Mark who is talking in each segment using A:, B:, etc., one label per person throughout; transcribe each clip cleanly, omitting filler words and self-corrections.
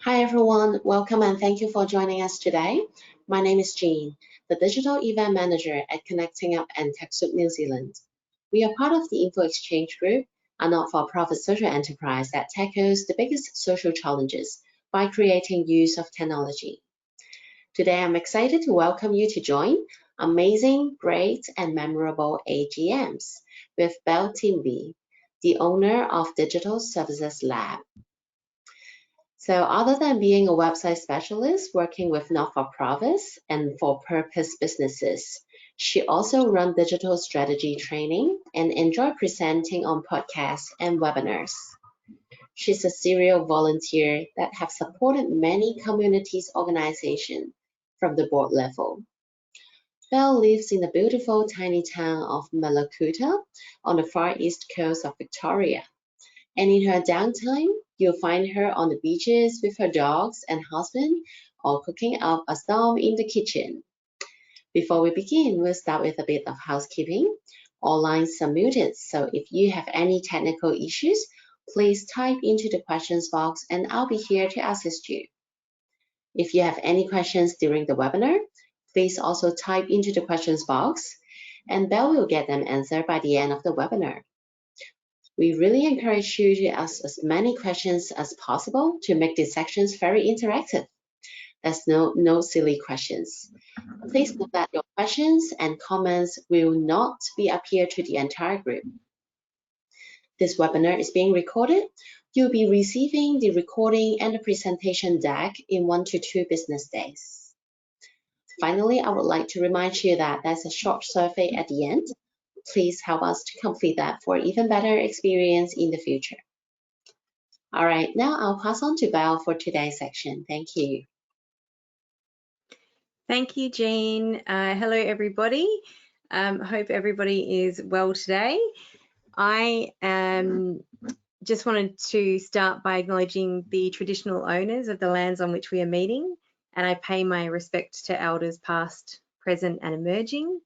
A: Hi everyone, welcome and thank you for joining us today. My name is Jean, the Digital Event Manager at Connecting Up and TechSoup New Zealand. We are part of the Info Exchange Group, a not-for-profit social enterprise that tackles the biggest social challenges by creating use of technology. Today I'm excited to welcome you to join Amazing, Great and Memorable AGMs with Belle Timby, the owner of Digital Services Lab. So other than being a website specialist working with not-for-profits and for-purpose businesses, she also runs digital strategy training and enjoys presenting on podcasts and webinars. She's a serial volunteer that have supported many communities organizations from the board level. Belle lives in the beautiful tiny town of Malakuta on the far east coast of Victoria. And in her downtime, you'll find her on the beaches with her dogs and husband, or cooking up a storm in the kitchen. Before we begin, we'll start with a bit of housekeeping. All lines are muted, so if you have any technical issues, please type into the questions box and I'll be here to assist you. If you have any questions during the webinar, please also type into the questions box, and Belle will get them answered by the end of the webinar. We really encourage you to ask as many questions as possible to make these sections very interactive. There's no silly questions. Please note that your questions and comments will not be appear to the entire group. This webinar is being recorded. You'll be receiving the recording and the presentation deck in 1 to 2 business days. Finally, I would like to remind you that there's a short survey at the end. Please help us to complete that for even better experience in the future. All right, now I'll pass on to Belle for today's section. Thank you.
B: Thank you, Jean. Hello, everybody. Hope everybody is well today. I just wanted to start by acknowledging the traditional owners of the lands on which we are meeting, and I pay my respect to elders past, present and emerging.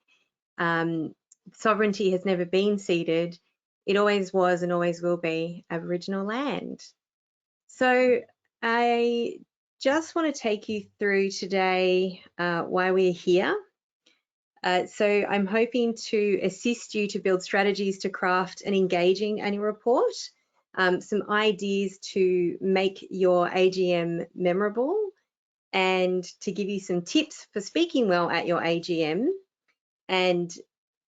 B: Sovereignty has never been ceded. It always was and always will be Aboriginal land. So I just want to take you through today why we're here. So I'm hoping to assist you to build strategies to craft an engaging annual report, some ideas to make your AGM memorable, and to give you some tips for speaking well at your AGM, and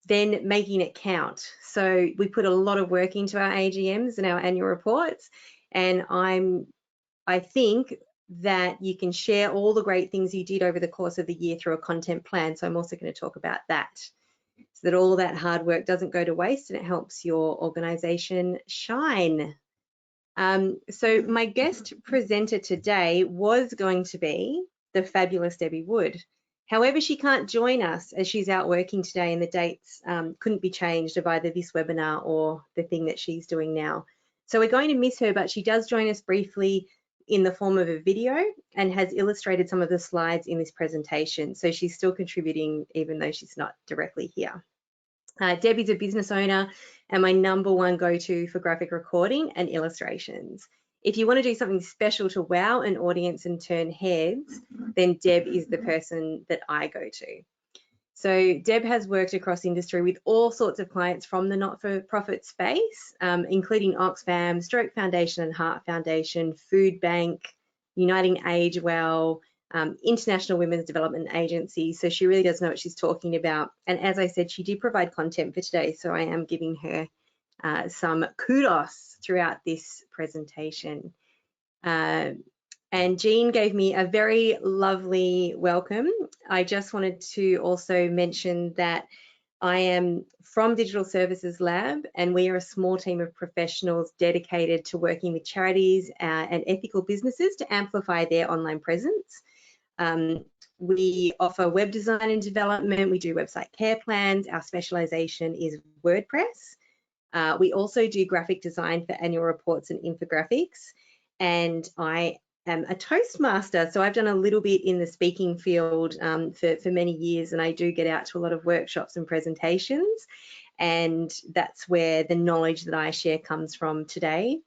B: then making it count. So we put a lot of work into our AGMs and our annual reports, and I think that you can share all the great things you did over the course of the year through a content plan. So I'm also going to talk about that, so that all that hard work doesn't go to waste and it helps your organization shine. So my guest presenter today was going to be the fabulous Debbie Wood. However, she can't join us as she's out working today, and the dates couldn't be changed of either this webinar or the thing that she's doing now. So we're going to miss her, but she does join us briefly in the form of a video and has illustrated some of the slides in this presentation. So she's still contributing even though she's not directly here. Debbie's a business owner and my #1 go-to for graphic recording and illustrations. If you want to do something special to wow an audience and turn heads, then Deb is the person that I go to. So Deb has worked across industry with all sorts of clients from the not-for-profit space, including Oxfam, Stroke Foundation and Heart Foundation, Food Bank, Uniting Age Well, International Women's Development Agency. So she really does know what she's talking about. And as I said, she did provide content for today, so I am giving her some kudos throughout this presentation. And Jean gave me a very lovely welcome. I just wanted to also mention that I am from Digital Services Lab, and we are a small team of professionals dedicated to working with charities and ethical businesses to amplify their online presence. We offer web design and development. We do website care plans. Our specialization is WordPress. We also do graphic design for annual reports and infographics. And I am a Toastmaster, so I've done a little bit in the speaking field for many years, and I do get out to a lot of workshops and presentations, and that's where the knowledge that I share comes from today.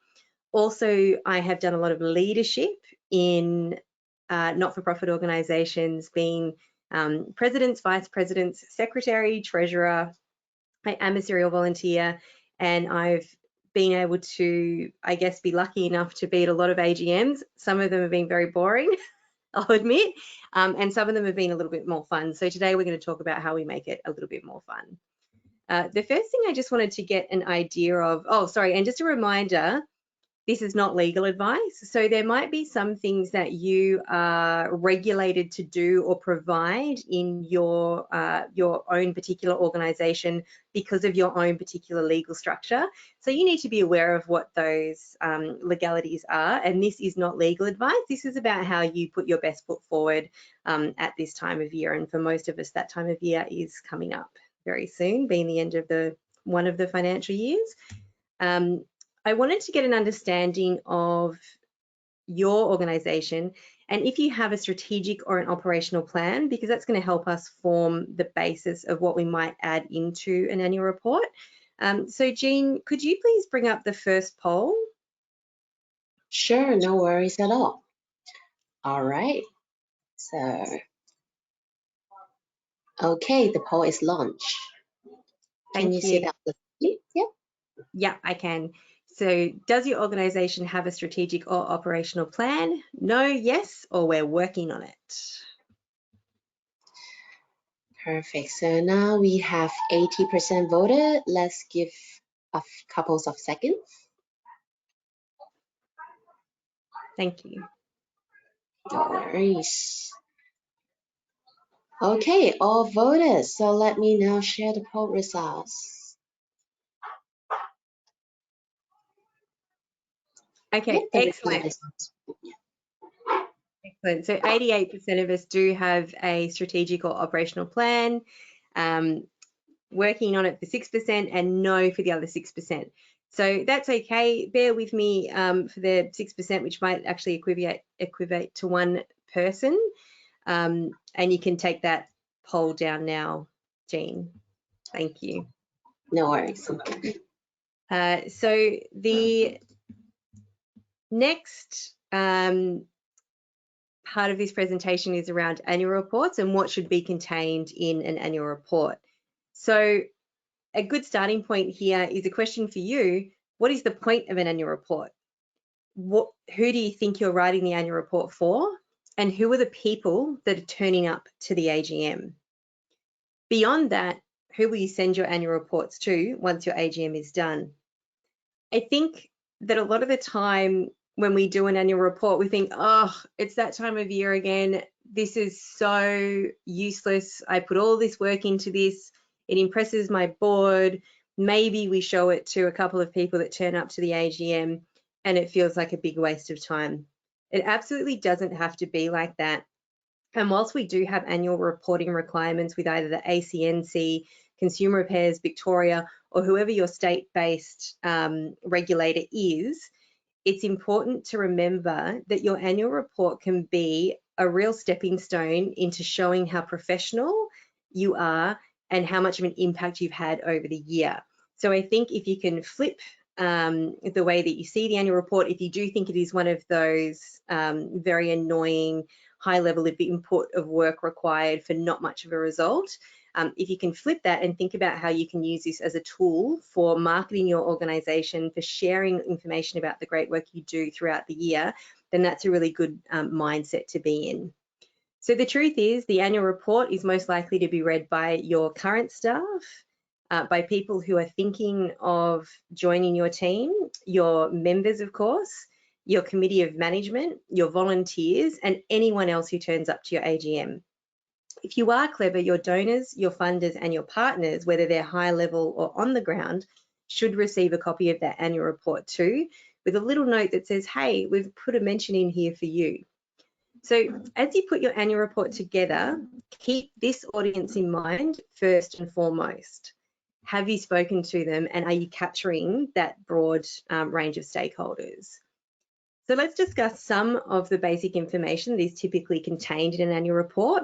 B: Also, I have done a lot of leadership in not-for-profit organisations, being presidents, vice presidents, secretary, treasurer. I am a serial volunteer, and I've been able to, I guess, be lucky enough to be at a lot of AGMs. Some of them have been very boring, I'll admit, and some of them have been a little bit more fun. So today we're going to talk about how we make it a little bit more fun. The first thing I just wanted to get an idea of, and just a reminder, this is not legal advice. So there might be some things that you are regulated to do or provide in your own particular organisation because of your own particular legal structure. So you need to be aware of what those legalities are. And this is not legal advice. This is about how you put your best foot forward at this time of year. And for most of us, that time of year is coming up very soon, being the end of one of the financial years. I wanted to get an understanding of your organisation and if you have a strategic or an operational plan, because that's going to help us form the basis of what we might add into an annual report. So Jean, could you please bring up the first poll?
A: Sure, no worries at all. All right, so, okay, the poll is launched. Can you see that? Yep.
B: Yeah, I can. So does your organisation have a strategic or operational plan? No, yes, or we're working on it.
A: Perfect. So now we have 80% voted. Let's give a couple of seconds.
B: Thank you.
A: No worries. Okay, all voted. So let me now share the poll results.
B: Okay,
A: Yep,
B: excellent. Excellent. So 88% of us do have a strategic or operational plan, working on it for 6% and no for the other 6%. So that's okay. Bear with me for the 6%, which might actually equivocate to one person. And you can take that poll down now, Jean. Thank you.
A: No worries.
B: So the next part of this presentation is around annual reports and what should be contained in an annual report. So a good starting point here is a question for you. What is the point of an annual report? Who do you think you're writing the annual report for? And who are the people that are turning up to the AGM? Beyond that, who will you send your annual reports to once your AGM is done? I think that a lot of the time when we do an annual report, we think, oh, it's that time of year again. This is so useless. I put all this work into this. It impresses my board. Maybe we show it to a couple of people that turn up to the AGM and it feels like a big waste of time. It absolutely doesn't have to be like that. And whilst we do have annual reporting requirements with either the ACNC, Consumer Affairs Victoria, or whoever your state-based regulator is, it's important to remember that your annual report can be a real stepping stone into showing how professional you are and how much of an impact you've had over the year. So I think if you can flip the way that you see the annual report, if you do think it is one of those very annoying high level of input of work required for not much of a result, if you can flip that and think about how you can use this as a tool for marketing your organisation, for sharing information about the great work you do throughout the year, then that's a really good mindset to be in. So the truth is the annual report is most likely to be read by your current staff, by people who are thinking of joining your team, your members, of course, your committee of management, your volunteers, and anyone else who turns up to your AGM. If you are clever, your donors, your funders, and your partners, whether they're high level or on the ground, should receive a copy of that annual report too, with a little note that says, hey, we've put a mention in here for you. So as you put your annual report together, keep this audience in mind first and foremost. Have you spoken to them and are you capturing that broad range of stakeholders? So let's discuss some of the basic information that is typically contained in an annual report,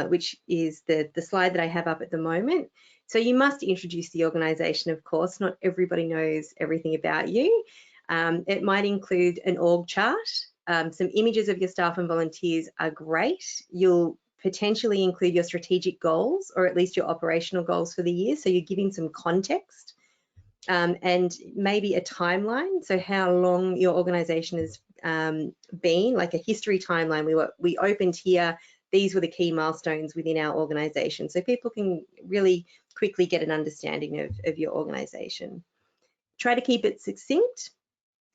B: which is the slide that I have up at the moment. So you must introduce the organisation, of course. Not everybody knows everything about you. It might include an org chart. Some images of your staff and volunteers are great. You'll potentially include your strategic goals, or at least your operational goals for the year, so you're giving some context, and maybe a timeline, so how long your organization has been, like a history timeline. We opened here, these were the key milestones within our organization, so people can really quickly get an understanding of your organization. Try to keep it succinct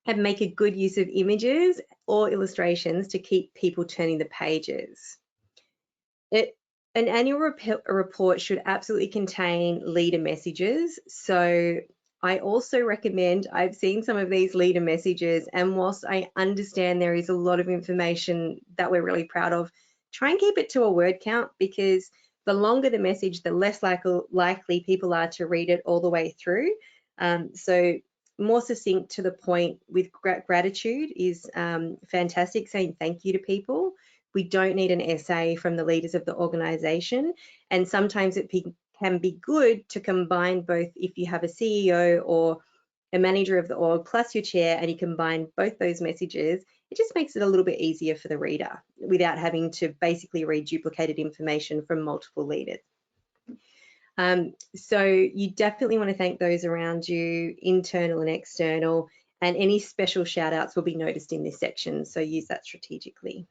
B: and make a good use of images or illustrations to keep people turning the pages. An annual report should absolutely contain leader messages. So I also recommend, I've seen some of these leader messages, and whilst I understand there is a lot of information that we're really proud of, try and keep it to a word count, because the longer the message, the less likely people are to read it all the way through. So more succinct, to the point, with gratitude is fantastic, saying thank you to people. We don't need an essay from the leaders of the organization, and sometimes it can be good to combine both. If you have a CEO or a manager of the org plus your chair, and you combine both those messages, it just makes it a little bit easier for the reader without having to basically read duplicated information from multiple leaders. So you definitely want to thank those around you, internal and external, and any special shout outs will be noticed in this section, so use that strategically.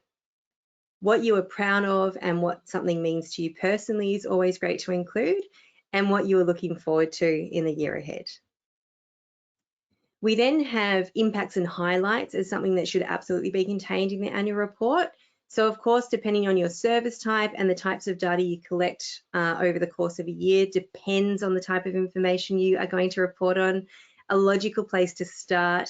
B: What you are proud of and what something means to you personally is always great to include, and what you are looking forward to in the year ahead. We then have impacts and highlights as something that should absolutely be contained in the annual report. So of course, depending on your service type and the types of data you collect over the course of a year, depends on the type of information you are going to report on. A logical place to start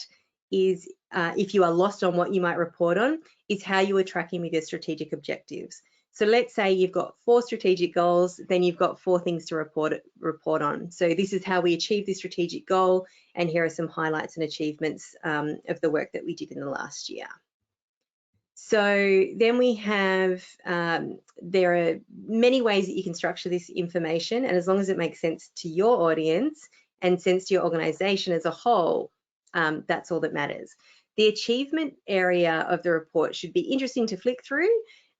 B: is, if you are lost on what you might report on, is how you are tracking with your strategic objectives. So let's say you've got 4 strategic goals, then you've got 4 things to report on. So this is how we achieve this strategic goal, and here are some highlights and achievements of the work that we did in the last year. So then we have, there are many ways that you can structure this information, and as long as it makes sense to your audience and sense to your organization as a whole, that's all that matters. The achievement area of the report should be interesting to flick through,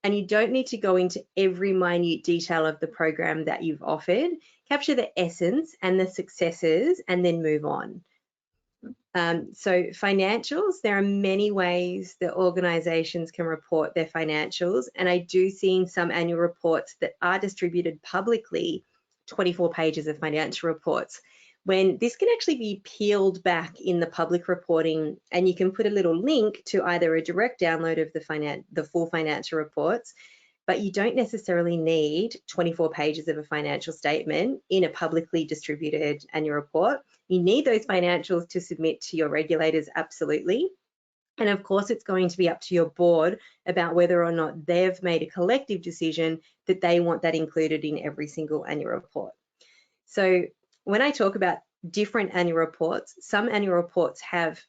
B: and you don't need to go into every minute detail of the program that you've offered. Capture the essence and the successes and then move on. So financials, there are many ways that organizations can report their financials, and I do see in some annual reports that are distributed publicly 24 pages of financial reports, when this can actually be peeled back in the public reporting, and you can put a little link to either a direct download of the full financial reports, but you don't necessarily need 24 pages of a financial statement in a publicly distributed annual report. You need those financials to submit to your regulators, absolutely. And of course, it's going to be up to your board about whether or not they've made a collective decision that they want that included in every single annual report. So when I talk about different annual reports, some annual reports have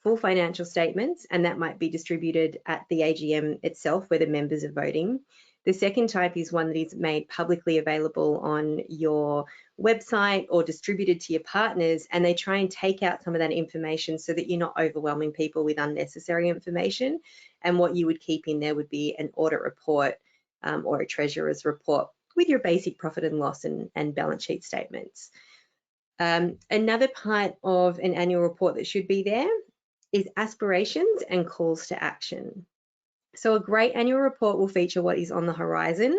B: full financial statements, and that might be distributed at the AGM itself where the members are voting. The second type is one that is made publicly available on your website or distributed to your partners, and they try and take out some of that information so that you're not overwhelming people with unnecessary information. And what you would keep in there would be an audit report or a treasurer's report with your basic profit and loss and balance sheet statements. Another part of an annual report that should be there is aspirations and calls to action. So a great annual report will feature what is on the horizon,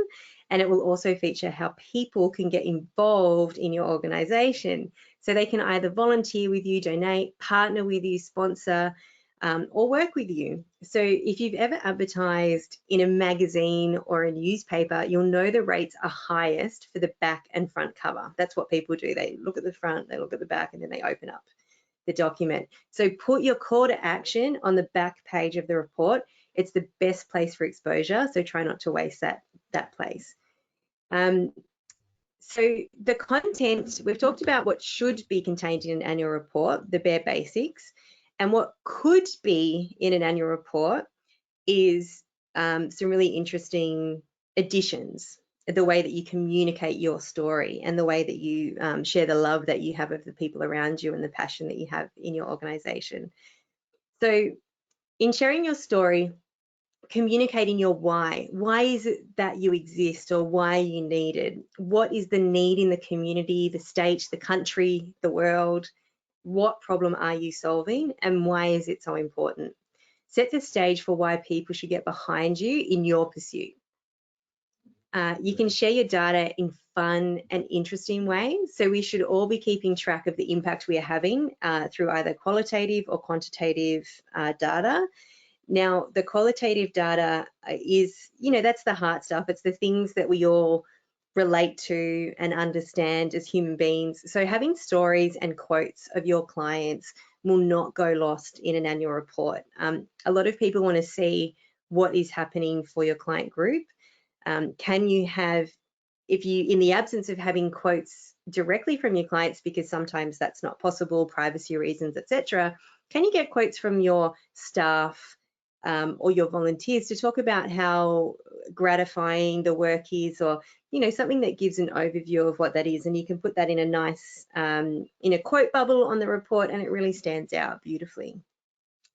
B: and it will also feature how people can get involved in your organization. So they can either volunteer with you, donate, partner with you, sponsor, or work with you. So if you've ever advertised in a magazine or a newspaper, you'll know the rates are highest for the back and front cover. That's what people do. They look at the front, they look at the back, and then they open up the document. So put your call to action on the back page of the report. It's the best place for exposure, so try not to waste that place. So the content, we've talked about what should be contained in an annual report, the bare basics, and what could be in an annual report is some really interesting additions, the way that you communicate your story and the way that you share the love that you have of the people around you and the passion that you have in your organization. So in sharing your story, communicating your why. Why is it that you exist, or why are you needed? What is the need in the community, the state, the country, the world? What problem are you solving, and why is it so important? Set the stage for why people should get behind you in your pursuit. You can share your data in fun and interesting ways. So we should all be keeping track of the impact we are having through either qualitative or quantitative data. Now, the qualitative data is, that's the hard stuff. It's the things that we all relate to and understand as human beings. So having stories and quotes of your clients will not go lost in an annual report. A lot of people want to see what is happening for your client group. Can you have, if you, in the absence of having quotes directly from your clients, because sometimes that's not possible, privacy reasons, etc., can you get quotes from your staff or your volunteers to talk about how gratifying the work is, or something that gives an overview of what that is, and you can put that in a nice in a quote bubble on the report, and it really stands out beautifully.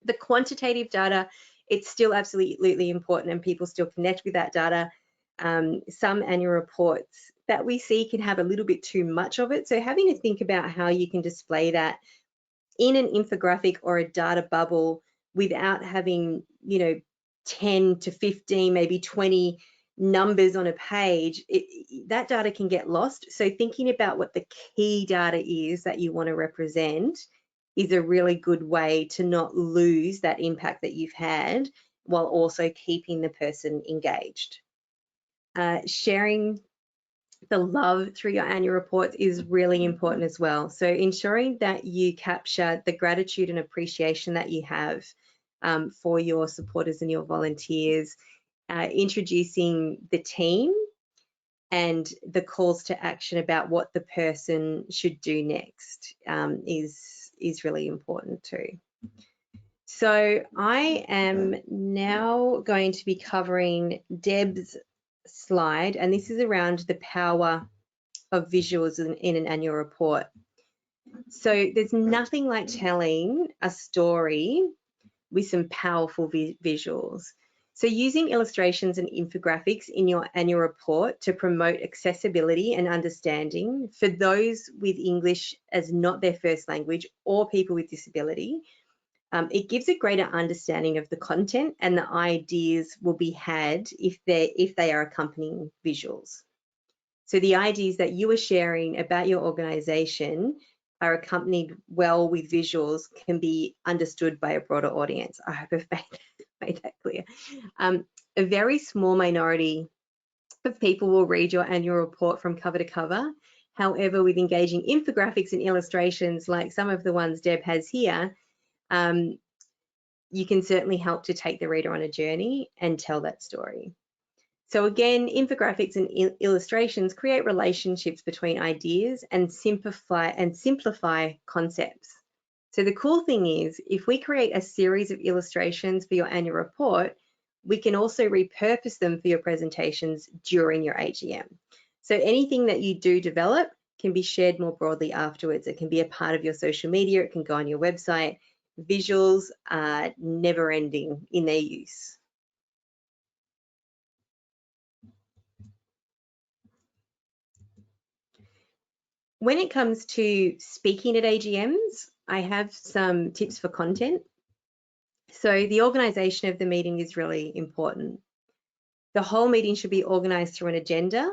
B: The quantitative data, it's still absolutely important, and people still connect with that data. Some annual reports that we see can have a little bit too much of it, so having to think about how you can display that in an infographic or a data bubble without having 10 to 15, maybe 20 numbers on a page, that data can get lost. So thinking about what the key data is that you want to represent is a really good way to not lose that impact that you've had, while also keeping the person engaged. Sharing the love through your annual reports is really important as well. So ensuring that you capture the gratitude and appreciation that you have for your supporters and your volunteers, introducing the team and the calls to action about what the person should do next is really important too. So I am now going to be covering Deb's slide, and this is around the power of visuals in an annual report. So there's nothing like telling a story with some powerful visuals. So using illustrations and infographics in your annual report to promote accessibility and understanding for those with English as not their first language or people with disability, it gives a greater understanding of the content, and the ideas will be had if they are accompanying visuals. So the ideas that you are sharing about your organisation are accompanied well with visuals, can be understood by a broader audience. I hope I've made that clear. A very small minority of people will read your annual report from cover to cover. However, with engaging infographics and illustrations like some of the ones Deb has here, you can certainly help to take the reader on a journey and tell that story. So again, infographics and illustrations create relationships between ideas and simplify concepts. So the cool thing is, if we create a series of illustrations for your annual report, we can also repurpose them for your presentations during your AGM. So anything that you do develop can be shared more broadly afterwards. It can be a part of your social media, it can go on your website. Visuals are never ending in their use. When it comes to speaking at AGMs, I have some tips for content. So the organisation of the meeting is really important. The whole meeting should be organised through an agenda,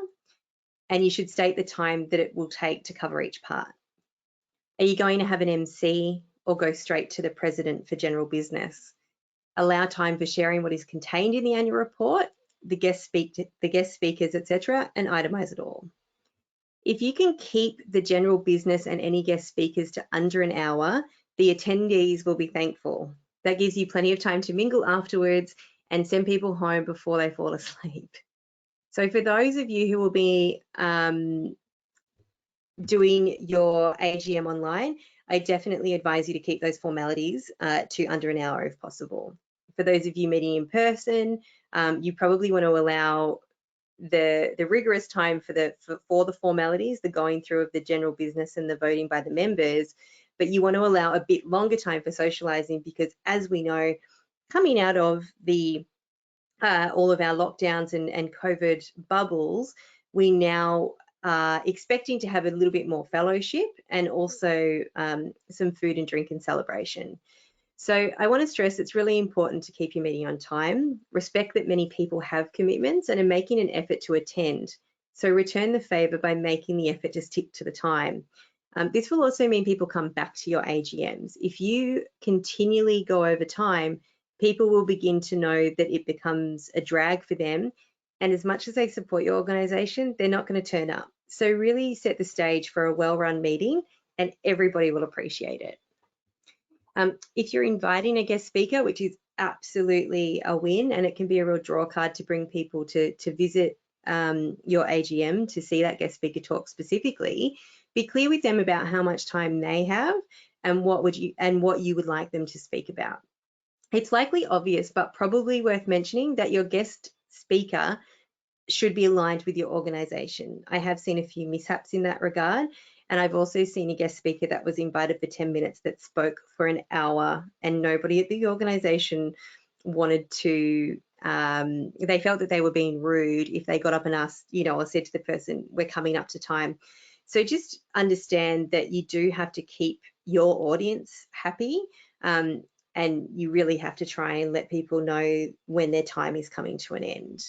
B: and you should state the time that it will take to cover each part. Are you going to have an MC or go straight to the president for general business? Allow time for sharing what is contained in the annual report, the guest speakers, etc., and itemise it all. If you can keep the general business and any guest speakers to under an hour, the attendees will be thankful. That gives you plenty of time to mingle afterwards and send people home before they fall asleep. So for those of you who will be doing your AGM online, I definitely advise you to keep those formalities to under an hour if possible. For those of you meeting in person, you probably want to allow the rigorous time for the formalities, the going through of the general business and the voting by the members, but you want to allow a bit longer time for socializing, because as we know, coming out of the all of our lockdowns and COVID bubbles, we now are expecting to have a little bit more fellowship and also some food and drink and celebration. So I want to stress it's really important to keep your meeting on time, respect that many people have commitments and are making an effort to attend. So return the favour by making the effort to stick to the time. This will also mean people come back to your AGMs. If you continually go over time, people will begin to know that it becomes a drag for them. And as much as they support your organisation, they're not going to turn up. So really set the stage for a well-run meeting and everybody will appreciate it. If you're inviting a guest speaker, which is absolutely a win, and it can be a real draw card to bring people to visit your AGM to see that guest speaker talk specifically, be clear with them about how much time they have and what you would like them to speak about. It's likely obvious, but probably worth mentioning that your guest speaker should be aligned with your organisation. I have seen a few mishaps in that regard, and I've also seen a guest speaker that was invited for 10 minutes that spoke for an hour, and nobody at the organisation wanted to, they felt that they were being rude if they got up and asked, or said to the person, we're coming up to time. So just understand that you do have to keep your audience happy, and you really have to try and let people know when their time is coming to an end.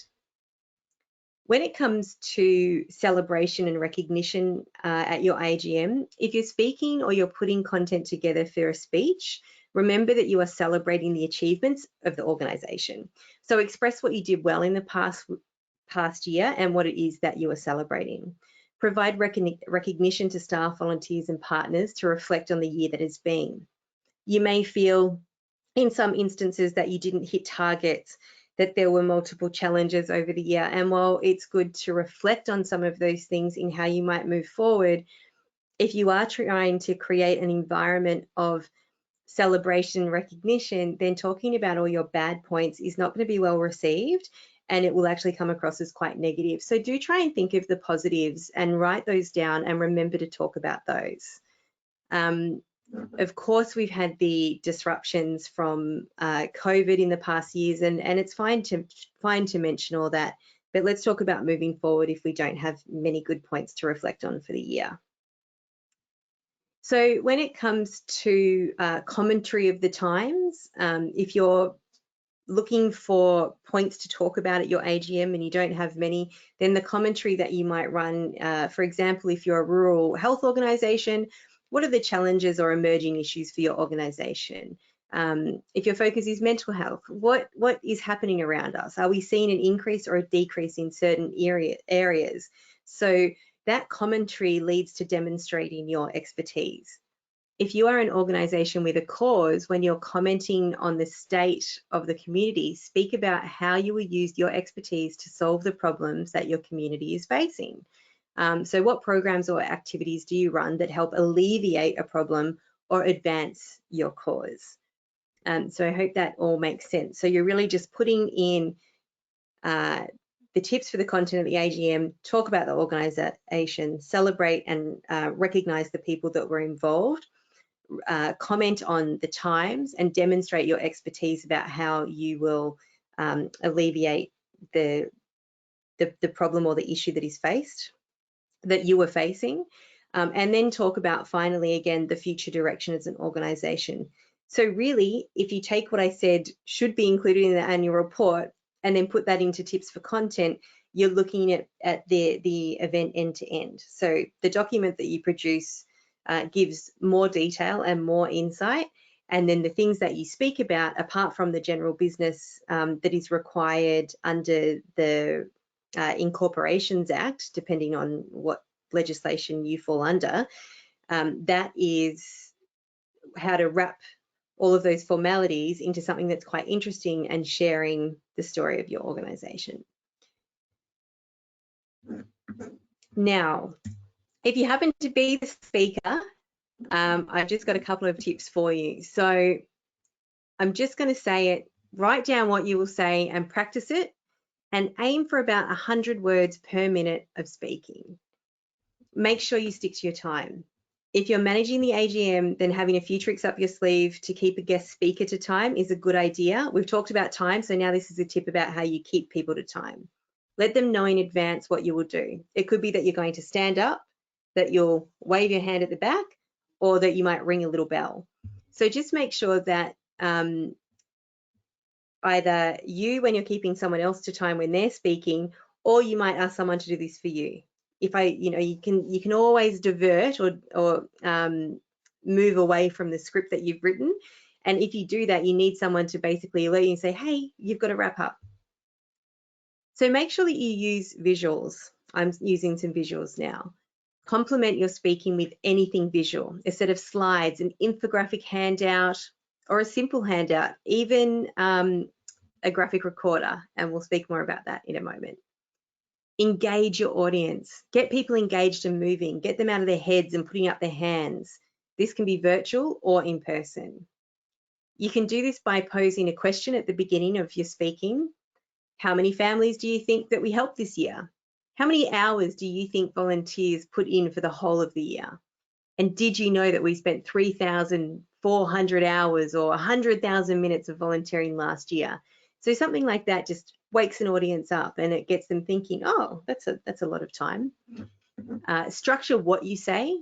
B: When it comes to celebration and recognition at your AGM, if you're speaking or you're putting content together for a speech, remember that you are celebrating the achievements of the organisation. So express what you did well in the past year and what it is that you are celebrating. Provide recognition to staff, volunteers and partners to reflect on the year that has been. You may feel in some instances that you didn't hit targets, that there were multiple challenges over the year. And while it's good to reflect on some of those things in how you might move forward, if you are trying to create an environment of celebration and recognition, then talking about all your bad points is not going to be well received, and it will actually come across as quite negative. So do try and think of the positives and write those down and remember to talk about those. Of course, we've had the disruptions from COVID in the past years, and it's fine to mention all that, but let's talk about moving forward if we don't have many good points to reflect on for the year. So when it comes to commentary of the times, if you're looking for points to talk about at your AGM and you don't have many, then the commentary that you might run, for example, if you're a rural health organisation, what are the challenges or emerging issues for your organisation? If your focus is mental health, what is happening around us? Are we seeing an increase or a decrease in certain areas? So that commentary leads to demonstrating your expertise. If you are an organisation with a cause, when you're commenting on the state of the community, speak about how you will use your expertise to solve the problems that your community is facing. So what programs or activities do you run that help alleviate a problem or advance your cause? So I hope that all makes sense. So you're really just putting in the tips for the content of the AGM, talk about the organisation, celebrate and recognise the people that were involved, comment on the times and demonstrate your expertise about how you will alleviate the problem or the issue that is faced, that you were facing, and then talk about finally again the future direction as an organisation. So really, if you take what I said should be included in the annual report and then put that into tips for content, you're looking at the event end to end. So the document that you produce gives more detail and more insight, and then the things that you speak about, apart from the general business that is required under the Incorporations Act, depending on what legislation you fall under, that is how to wrap all of those formalities into something that's quite interesting and sharing the story of your organisation. Now, if you happen to be the speaker, I've just got a couple of tips for you. So I'm just going to say it, write down what you will say and practice it, and aim for about 100 words per minute of speaking. Make sure you stick to your time. If you're managing the AGM, then having a few tricks up your sleeve to keep a guest speaker to time is a good idea. We've talked about time, so now this is a tip about how you keep people to time. Let them know in advance what you will do. It could be that you're going to stand up, that you'll wave your hand at the back, or that you might ring a little bell. So just make sure that either you, when you're keeping someone else to time when they're speaking, or you might ask someone to do this for you. If you can always divert or move away from the script that you've written. And if you do that, you need someone to basically alert you and say, hey, you've got to wrap up. So make sure that you use visuals. I'm using some visuals now. Complement your speaking with anything visual, a set of slides, an infographic handout, or a simple handout, even a graphic recorder, and we'll speak more about that in a moment. Engage your audience. Get people engaged and moving. Get them out of their heads and putting up their hands. This can be virtual or in person. You can do this by posing a question at the beginning of your speaking. How many families do you think that we helped this year? How many hours do you think volunteers put in for the whole of the year? And did you know that we spent 3,400 hours or 100,000 minutes of volunteering last year? So something like that just wakes an audience up and it gets them thinking, oh, that's a lot of time. Structure what you say.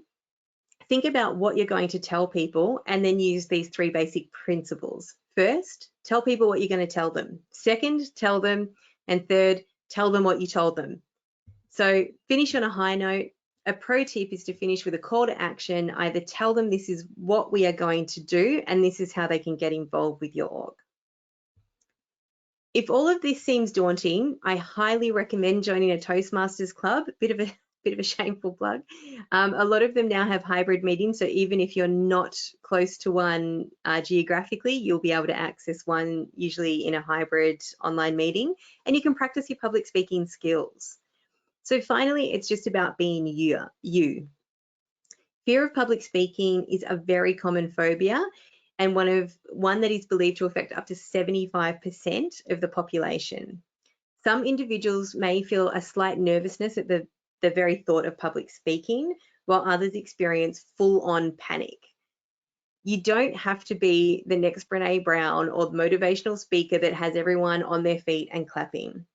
B: Think about what you're going to tell people and then use these 3 basic principles. First, tell people what you're going to tell them. Second, tell them. And third, tell them what you told them. So finish on a high note. A pro tip is to finish with a call to action. Either tell them this is what we are going to do and this is how they can get involved with your org. If all of this seems daunting, I highly recommend joining a Toastmasters club. Bit of a shameful plug. A lot of them now have hybrid meetings, so even if you're not close to one geographically, you'll be able to access one usually in a hybrid online meeting, and you can practice your public speaking skills. So finally, it's just about being you. Fear of public speaking is a very common phobia, and one that is believed to affect up to 75% of the population. Some individuals may feel a slight nervousness at the very thought of public speaking, while others experience full-on panic. You don't have to be the next Brené Brown or the motivational speaker that has everyone on their feet and clapping.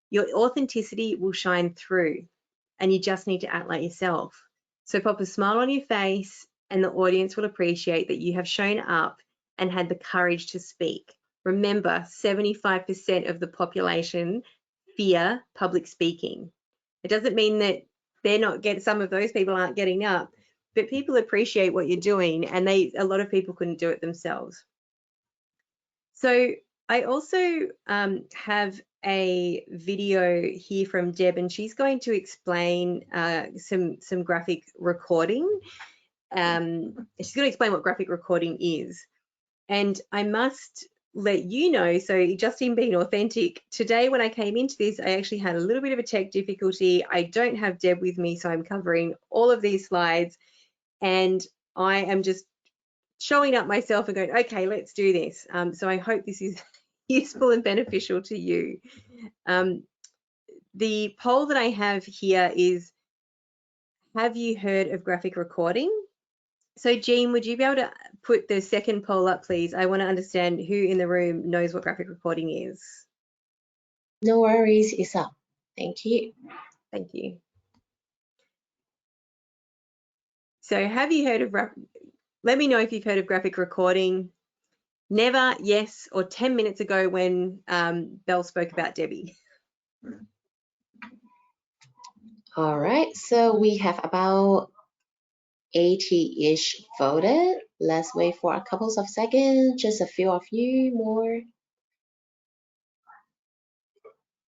B: Your authenticity will shine through, and you just need to act like yourself. So pop a smile on your face and the audience will appreciate that you have shown up and had the courage to speak. Remember, 75% of the population fear public speaking. It doesn't mean that some of those people aren't getting up, but people appreciate what you're doing, and a lot of people couldn't do it themselves. So I also have a video here from Deb, and she's going to explain some graphic recording. She's going to explain what graphic recording is. And I must let you know, so just in being authentic, today when I came into this, I actually had a little bit of a tech difficulty. I don't have Deb with me, so I'm covering all of these slides, and I am just showing up myself and going, okay, let's do this. So I hope this is useful and beneficial to you. The poll that I have here is, have you heard of graphic recording? So Jean, would you be able to put the second poll up, please? I want to understand who in the room knows what graphic recording is.
A: No worries, it's up. Thank you.
B: Thank you. So have you heard of, let me know if you've heard of graphic recording. Never, yes, or 10 minutes ago when Belle spoke about Debbie.
A: All right, so we have about 80-ish voted. Let's wait for a couple of seconds, just a few of you more.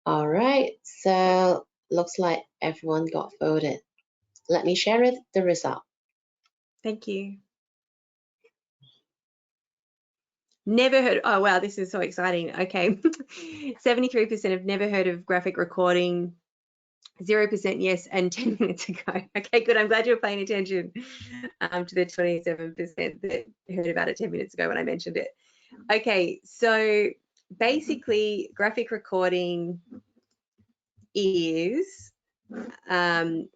A: All right, so looks like everyone got voted. Let me share the result.
B: Thank you. Never heard, oh wow, this is so exciting. Okay, 73% have never heard of graphic recording, 0% yes, and 10 minutes ago. Okay, good, I'm glad you're paying attention to the 27% that heard about it 10 minutes ago when I mentioned it. Okay, so basically graphic recording is, sorry,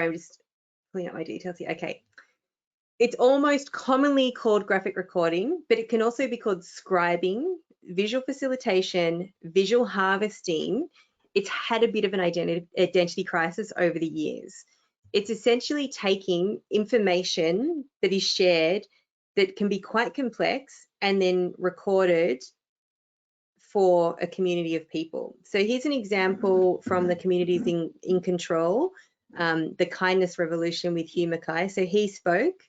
B: I'm just pulling up my details here. Okay, It's almost commonly called graphic recording, but it can also be called scribing, visual facilitation, visual harvesting. It's had a bit of an identity crisis over the years. It's essentially taking information that is shared that can be quite complex and then recorded for a community of people. So here's an example from the Communities in Control, the Kindness Revolution with Hugh Mackay. So he spoke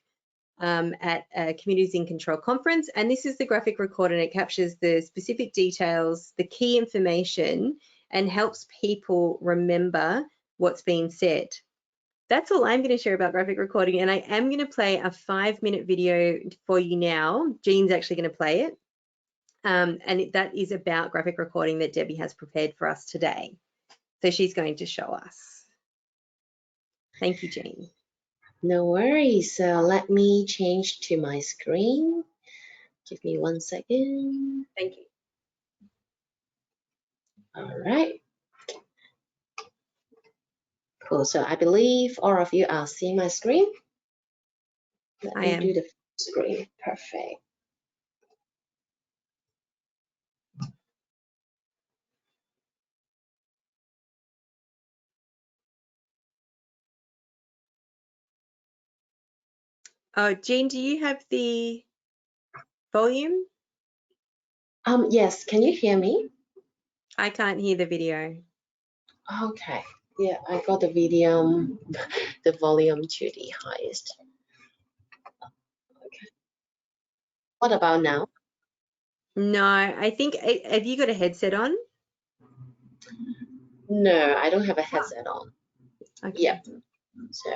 B: at a Communities in Control conference, and this is the graphic recorder, and it captures the specific details, the key information, and helps people remember what's being said. That's all I'm going to share about graphic recording, and I am going to play a 5-minute video for you now. Jean's actually going to play it, and that is about graphic recording that Debbie has prepared for us today. So she's going to show us. Thank you, Jean.
A: No worries. So let me change to my screen. Give me 1 second.
B: Thank you.
A: All right. Cool. So I believe all of you are seeing my screen. Let me do the screen. Perfect.
B: Jean, do you have the volume?
A: Yes. Can you hear me?
B: I can't hear the video.
A: Okay. Yeah, I got the video, the volume to the highest. Okay. What about now?
B: No, I think, have you got a headset on?
A: No, I don't have a headset on.
B: Okay.
A: Yeah. So,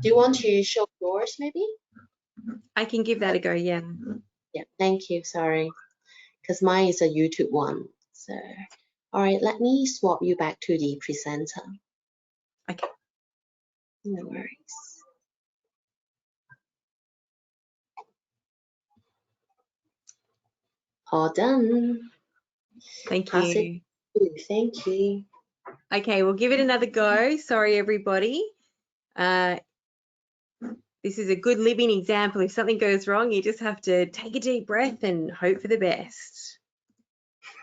A: do you want to show yours maybe?
B: I can give that a go, yeah.
A: Yeah, thank you. Sorry. Because mine is a YouTube one. So, all right, let me swap you back to the presenter.
B: Okay.
A: No worries. All done.
B: Thank
A: Pass it.
B: you.
A: Thank you.
B: Okay, we'll give it another go. Sorry, everybody. This is a good living example. If something goes wrong, you just have to take a deep breath and hope for the best.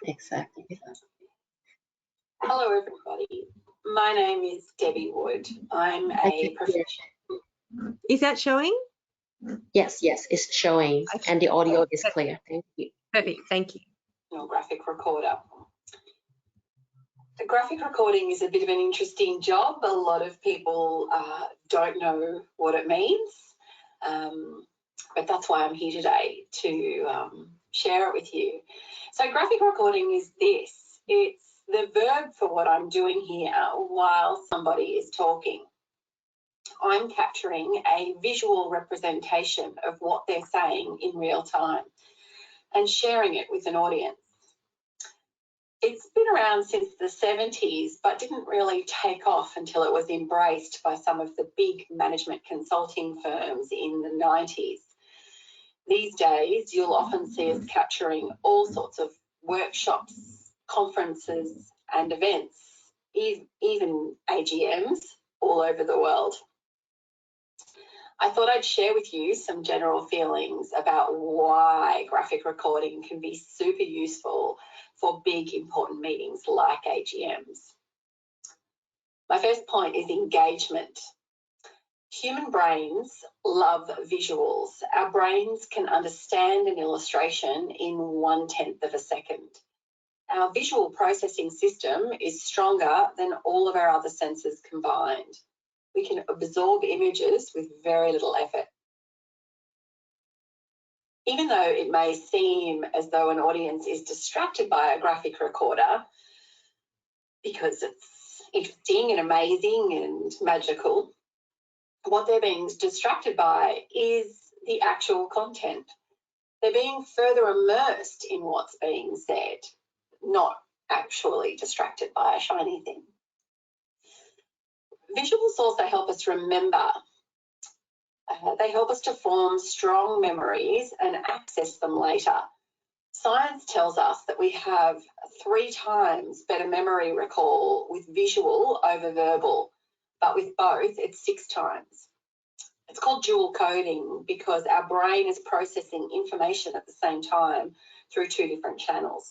A: Exactly.
C: Hello, everybody. My name is Debbie Wood. I'm a professional.
B: Is that showing?
A: Yes, it's showing,
B: Okay.
A: and the audio is clear. Thank you.
B: Perfect. Thank you.
C: Graphic recorder. The graphic recording is a bit of an interesting job. A lot of people don't know what it means, but that's why I'm here today to share it with you. So graphic recording is this. It's the verb for what I'm doing here while somebody is talking. I'm capturing a visual representation of what they're saying in real time and sharing it with an audience. It's been around since the 70s, but didn't really take off until it was embraced by some of the big management consulting firms in the 90s. These days, you'll often see us capturing all sorts of workshops, conferences, and events, even AGMs all over the world. I thought I'd share with you some general feelings about why graphic recording can be super useful for big important meetings like AGMs. My first point is engagement. Human brains love visuals. Our brains can understand an illustration in 1/10 of a second. Our visual processing system is stronger than all of our other senses combined. We can absorb images with very little effort. Even though it may seem as though an audience is distracted by a graphic recorder because it's interesting and amazing and magical, what they're being distracted by is the actual content. They're being further immersed in what's being said, not actually distracted by a shiny thing. Visuals also help us remember. They help us to form strong memories and access them later. Science tells us that we have 3 times better memory recall with visual over verbal, but with both, it's 6 times. It's called dual coding because our brain is processing information at the same time through two different channels.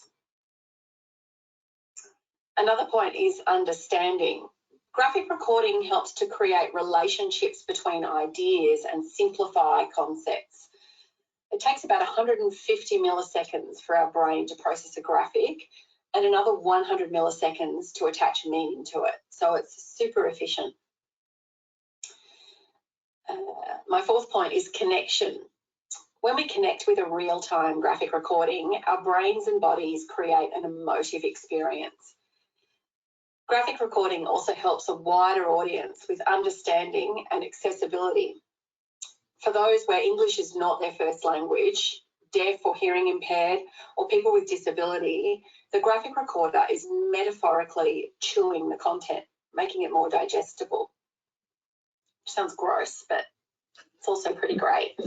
C: Another point is understanding. Graphic recording helps to create relationships between ideas and simplify concepts. It takes about 150 milliseconds for our brain to process a graphic and another 100 milliseconds to attach meaning to it. So it's super efficient. My fourth point is connection. When we connect with a real-time graphic recording, our brains and bodies create an emotive experience. Graphic recording also helps a wider audience with understanding and accessibility. For those where English is not their first language, deaf or hearing impaired, or people with disability, the graphic recorder is metaphorically chewing the content, making it more digestible. Sounds gross, but it's also pretty great.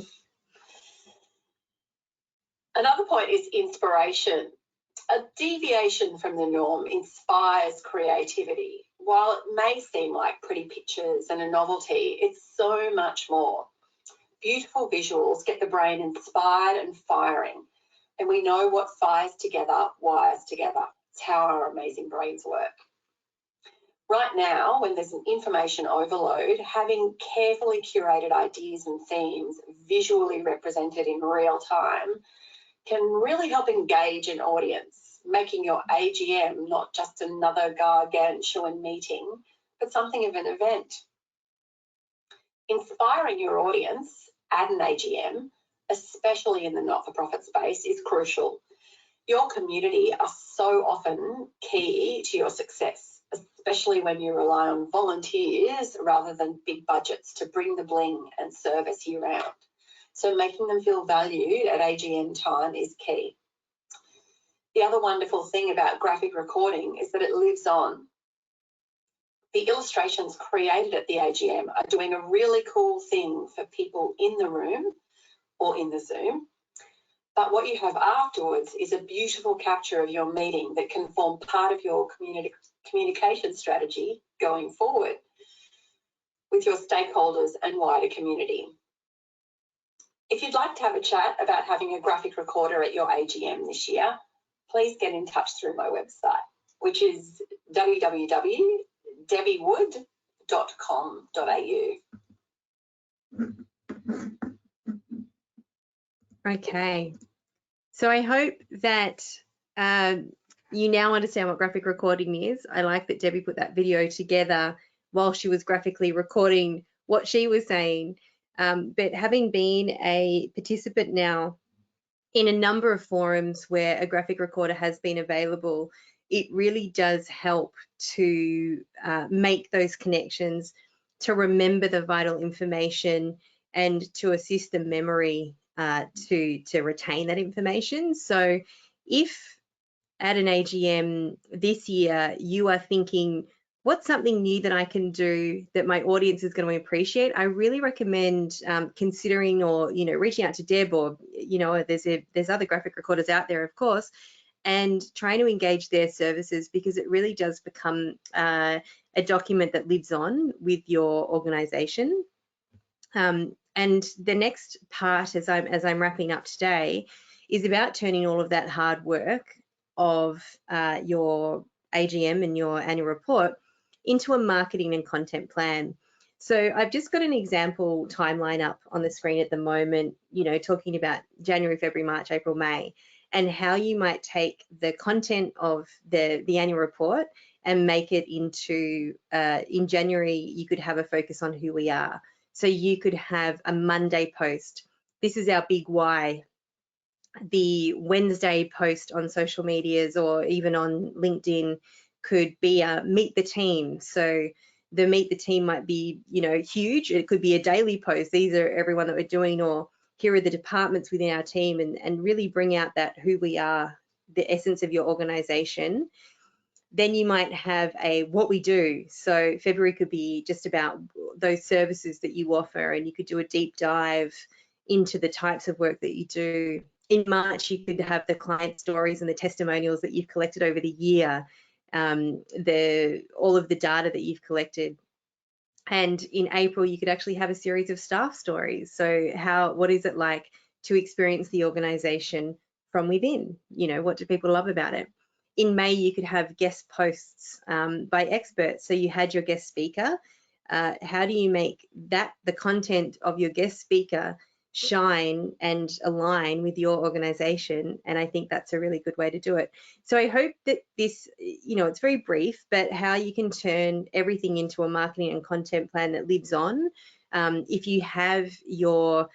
C: Another point is inspiration. A deviation from the norm inspires creativity. While it may seem like pretty pictures and a novelty, it's so much more. Beautiful visuals get the brain inspired and firing, and we know what fires together wires together. It's how our amazing brains work. Right now, when there's an information overload, having carefully curated ideas and themes visually represented in real time can really help engage an audience, making your AGM not just another gargantuan meeting, but something of an event. Inspiring your audience at an AGM, especially in the not-for-profit space, is crucial. Your community are so often key to your success, especially when you rely on volunteers rather than big budgets to bring the bling and service year-round. So making them feel valued at AGM time is key. The other wonderful thing about graphic recording is that it lives on. The illustrations created at the AGM are doing a really cool thing for people in the room or in the Zoom. But what you have afterwards is a beautiful capture of your meeting that can form part of your communication strategy going forward with your stakeholders and wider community. If you'd like to have a chat about having a graphic recorder at your AGM this year, please get in touch through my website, which is www.debbiewood.com.au.
B: Okay, so I hope that you now understand what graphic recording is. I like that Debbie put that video together while she was graphically recording what she was saying. But having been a participant now in a number of forums where a graphic recorder has been available, it really does help to make those connections, to remember the vital information, and to assist the memory to retain that information. So if at an AGM this year you are thinking, what's something new that I can do that my audience is going to appreciate, I really recommend considering, or reaching out to Deb, or there's other graphic recorders out there, of course, and trying to engage their services, because it really does become a document that lives on with your organization. And the next part, as I'm wrapping up today, is about turning all of that hard work of your AGM and your annual report into a marketing and content plan. So I've just got an example timeline up on the screen at the moment, talking about January, February, March, April, May, and how you might take the content of the annual report and make it into, in January, you could have a focus on who we are. So you could have a Monday post. This is our big why. The Wednesday post on social medias or even on LinkedIn could be a meet the team. So the meet the team might be, huge. It could be a daily post. These are everyone that we're doing, or here are the departments within our team, and really bring out that who we are, the essence of your organization. Then you might have a what we do. So February could be just about those services that you offer, and you could do a deep dive into the types of work that you do. In March, you could have the client stories and the testimonials that you've collected over the year, all of the data that you've collected. And in April, you could actually have a series of staff stories. So what is it like to experience the organisation from within? You know, what do people love about it? In May, you could have guest posts by experts. So you had your guest speaker. How do you make that the content of your guest speaker shine and align with your organisation? And I think that's a really good way to do it. So I hope that this, you know, it's very brief, but how you can turn everything into a marketing and content plan that lives on. If you have your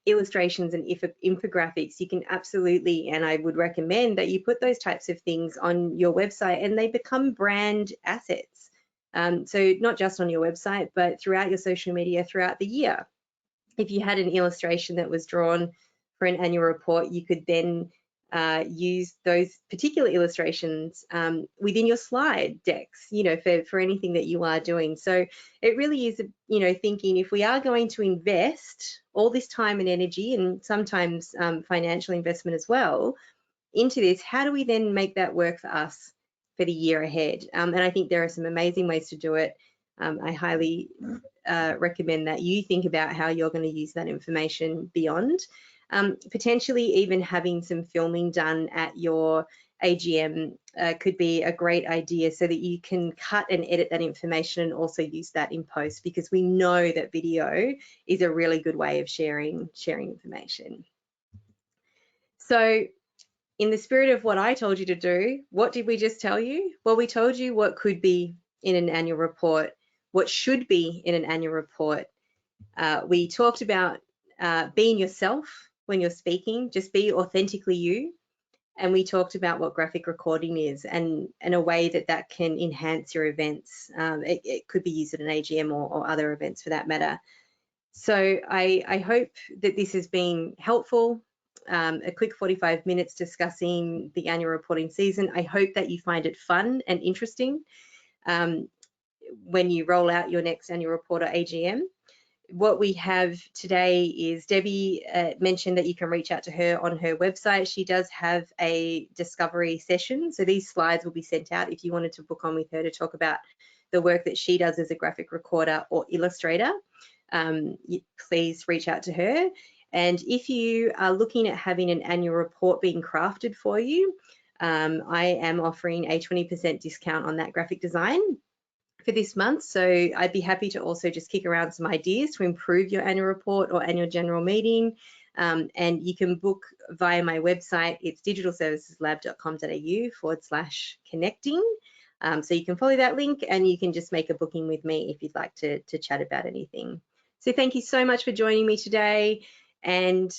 B: illustrations and infographics, you can absolutely, and I would recommend that you put those types of things on your website and they become brand assets. So not just on your website, but throughout your social media throughout the year. If you had an illustration that was drawn for an annual report, you could then use those particular illustrations within your slide decks, you know, for anything that you are doing. So it really is, you know, thinking if we are going to invest all this time and energy and sometimes financial investment as well into this, how do we then make that work for us for the year ahead? And I think there are some amazing ways to do it. I highly recommend that you think about how you're going to use that information beyond. Potentially even having some filming done at your AGM could be a great idea so that you can cut and edit that information and also use that in post, because we know that video is a really good way of sharing information. So in the spirit of what I told you to do, what did we just tell you? Well, we told you what could be in an annual report, what should be in an annual report. We talked about being yourself when you're speaking, just be authentically you. And we talked about what graphic recording is and a way that can enhance your events. It could be used at an AGM or other events for that matter. So I hope that this has been helpful. A quick 45 minutes discussing the annual reporting season. I hope that you find it fun and interesting when you roll out your next annual report or AGM. What we have today is Debbie mentioned that you can reach out to her on her website. She does have a discovery session. So these slides will be sent out if you wanted to book on with her to talk about the work that she does as a graphic recorder or illustrator. Please reach out to her. And if you are looking at having an annual report being crafted for you, I am offering a 20% discount on that graphic design for this month. So I'd be happy to also just kick around some ideas to improve your annual report or annual general meeting. And you can book via my website. It's digitalserviceslab.com.au/connecting. So you can follow that link and you can just make a booking with me if you'd like to chat about anything. So thank you so much for joining me today. And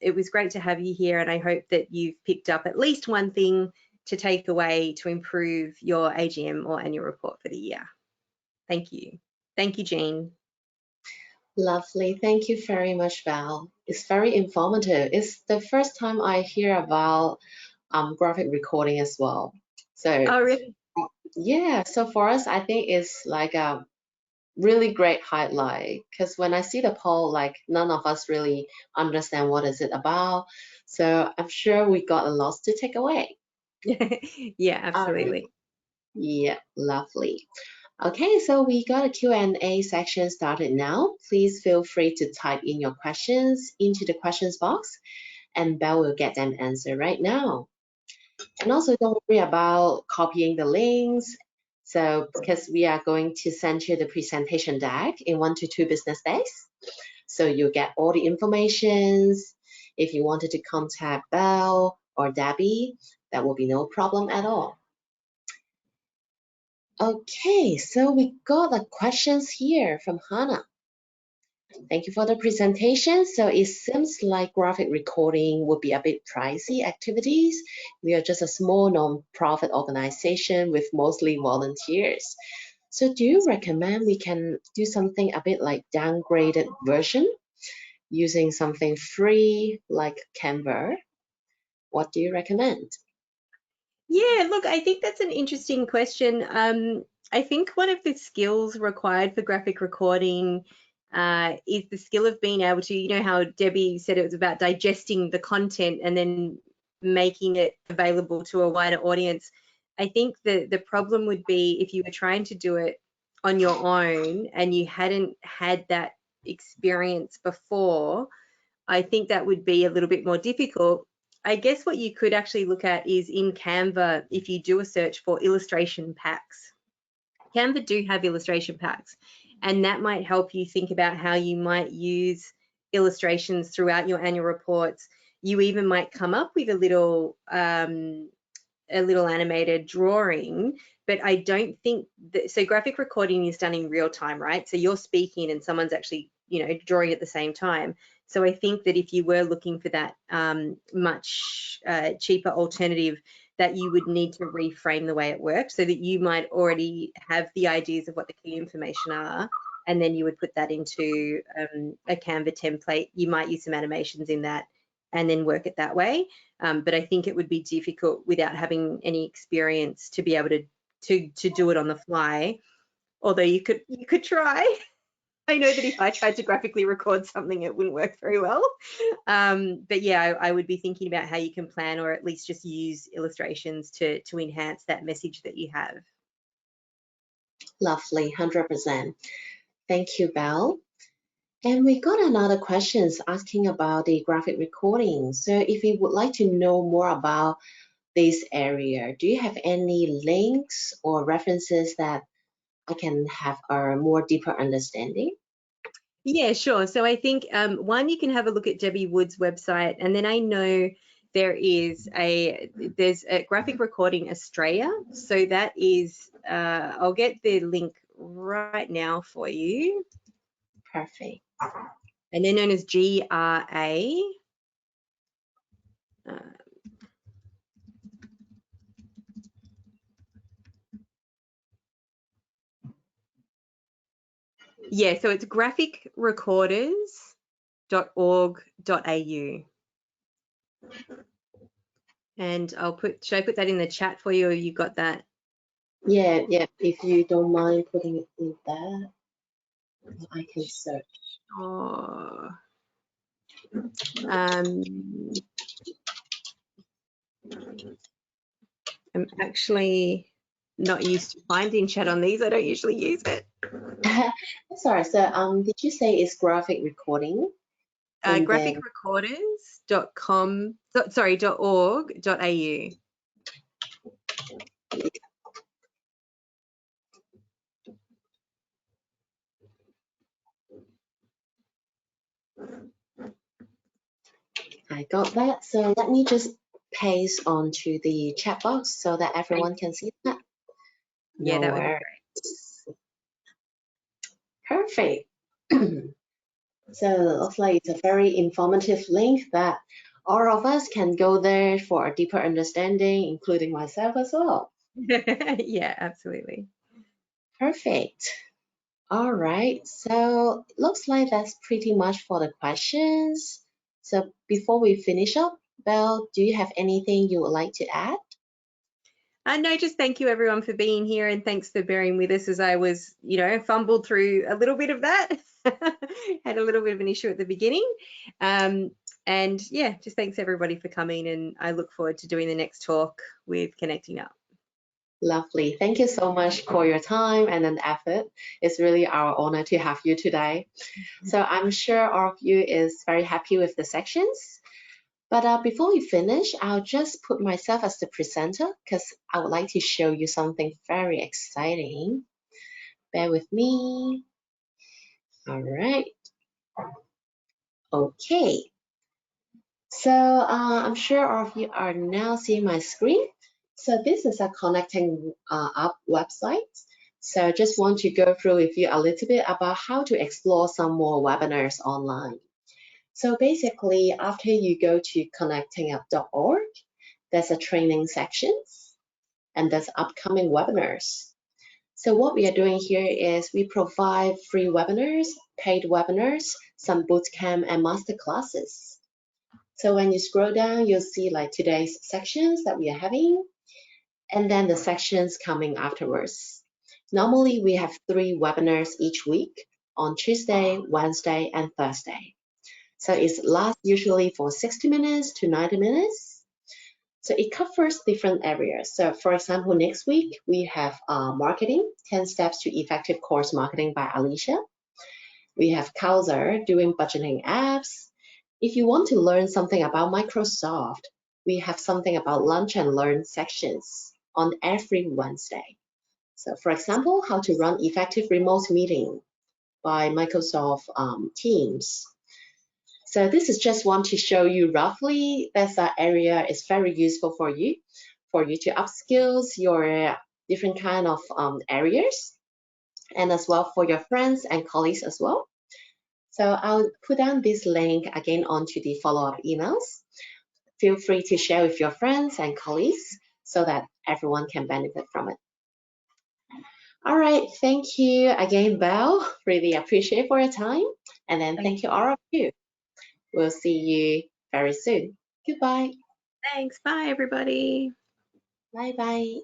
B: it was great to have you here. And I hope that you've picked up at least one thing to take away to improve your AGM or annual report for the year. Thank you. Thank you, Jean.
A: Lovely. Thank you very much, Val. It's very informative. It's the first time I hear about graphic recording as well. So,
B: Oh, really?
A: yeah, so for us, I think it's like a really great highlight, because when I see the poll, like none of us really understand what is it about. So I'm sure we got a lot to take away.
B: Yeah, absolutely.
A: Yeah, lovely. Okay, so we got a Q&A section started now. Please feel free to type in your questions into the questions box and Belle will get them answered right now. And also don't worry about copying the links. So because we are going to send you the presentation deck in 1 to 2 business days. So you get all the informations. If you wanted to contact Belle or Debbie, that will be no problem at all. Okay, so we got the questions here from Hannah. Thank you for the presentation. So it seems like graphic recording would be a bit pricey activities. We are just a small non-profit organization with mostly volunteers. So do you recommend we can do something a bit like downgraded version using something free like Canva? What do you recommend?
B: Yeah, look, I think that's an interesting question. I think one of the skills required for graphic recording is the skill of being able to, you know how Debbie said it was about digesting the content and then making it available to a wider audience. I think the problem would be if you were trying to do it on your own and you hadn't had that experience before, I think that would be a little bit more difficult. I guess what you could actually look at is in Canva, if you do a search for illustration packs. Canva do have illustration packs, and that might help you think about how you might use illustrations throughout your annual reports. You even might come up with a little animated drawing, but I don't think that, so graphic recording is done in real time, right? So you're speaking and someone's actually, you know, drawing at the same time. So I think that if you were looking for that much cheaper alternative, that you would need to reframe the way it works so that you might already have the ideas of what the key information are, and then you would put that into a Canva template. You might use some animations in that and then work it that way. But I think it would be difficult without having any experience to be able to do it on the fly. Although you could try. I know that if I tried to graphically record something, it wouldn't work very well. But yeah, I would be thinking about how you can plan, or at least just use illustrations to enhance that message that you have.
A: Lovely, 100%. Thank you, Belle. And we got another questions asking about the graphic recording. So if you would like to know more about this area, do you have any links or references that I can have a more deeper understanding?
B: Yeah, sure. So I think one, you can have a look at Debbie Wood's website, and then I know there's a Graphic Recording Australia. So that is, I'll get the link right now for you.
A: Perfect.
B: And they're known as GRA. Yeah, so it's graphicrecorders.org.au. And should I put that in the chat for you, or you got that?
A: Yeah, if you don't mind putting it in there, I can search.
B: Oh. I'm actually not used to finding chat on these. I don't usually use it.
A: Sorry, so did you say it's graphic recording?
B: Graphicrecorders.org.au.
A: I got that. So let me just paste onto the chat box so that everyone can see that.
B: Yeah, that would be
A: great. Perfect. So it looks like it's a very informative link that all of us can go there for a deeper understanding, including myself as well.
B: Yeah, absolutely.
A: Perfect. All right, so it looks like that's pretty much for the questions. So before we finish up, Belle, do you have anything you would like to add?
B: No, just thank you everyone for being here, and thanks for bearing with us as I was, you know, fumbled through a little bit of that. Had a little bit of an issue at the beginning. And yeah, just thanks everybody for coming, and I look forward to doing the next talk with Connecting Up.
A: Lovely. Thank you so much for your time and an effort. It's really our honor to have you today. So I'm sure all of you is very happy with the sections. But before we finish, I'll just put myself as the presenter because I would like to show you something very exciting. Bear with me. All right. Okay. So I'm sure all of you are now seeing my screen. So this is a Connecting Up website. So I just want to go through with you a little bit about how to explore some more webinars online. So basically, after you go to connectingup.org, there's a training section and there's upcoming webinars. So what we are doing here is we provide free webinars, paid webinars, some bootcamp and master classes. So when you scroll down, you'll see like today's sections that we are having, and then the sections coming afterwards. Normally, we have 3 webinars each week on Tuesday, Wednesday, and Thursday. So it lasts usually for 60 minutes to 90 minutes. So it covers different areas. So for example, next week we have marketing, 10 steps to effective course marketing by Alicia. We have Kaiser doing budgeting apps. If you want to learn something about Microsoft, we have something about lunch and learn sections on every Wednesday. So for example, how to run effective remote meeting by Microsoft Teams. So this is just one to show you roughly that area is very useful for you to upskill your different kind of areas, and as well for your friends and colleagues as well. So I'll put down this link again onto the follow-up emails. Feel free to share with your friends and colleagues so that everyone can benefit from it. All right, thank you again, Belle. Really appreciate for your time. And then thank you all of you. We'll see you very soon. Goodbye.
B: Thanks. Bye, everybody.
A: Bye-bye.